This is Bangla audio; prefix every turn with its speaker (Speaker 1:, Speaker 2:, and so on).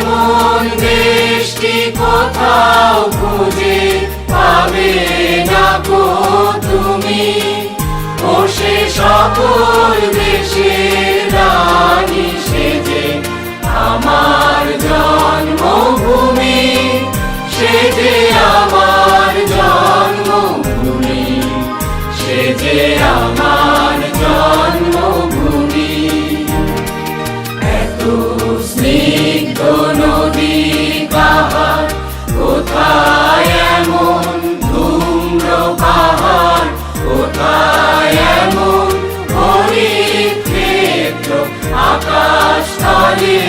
Speaker 1: এমন দেশটি কোথাও খুঁজে পাবে না গো তুমি, ও সে সকল দেশের রানী সেজে আমার জন্মভূমি, সে যে আমার জন্মভূমি, সে যে আমার জন্মভূমি। এত স্নিগ্ধ নদী কাহার, কোথায় এমন ধূম্র পাহাড়, কোথায় এমন হরিৎ ক্ষেত্র আকাশ তলে।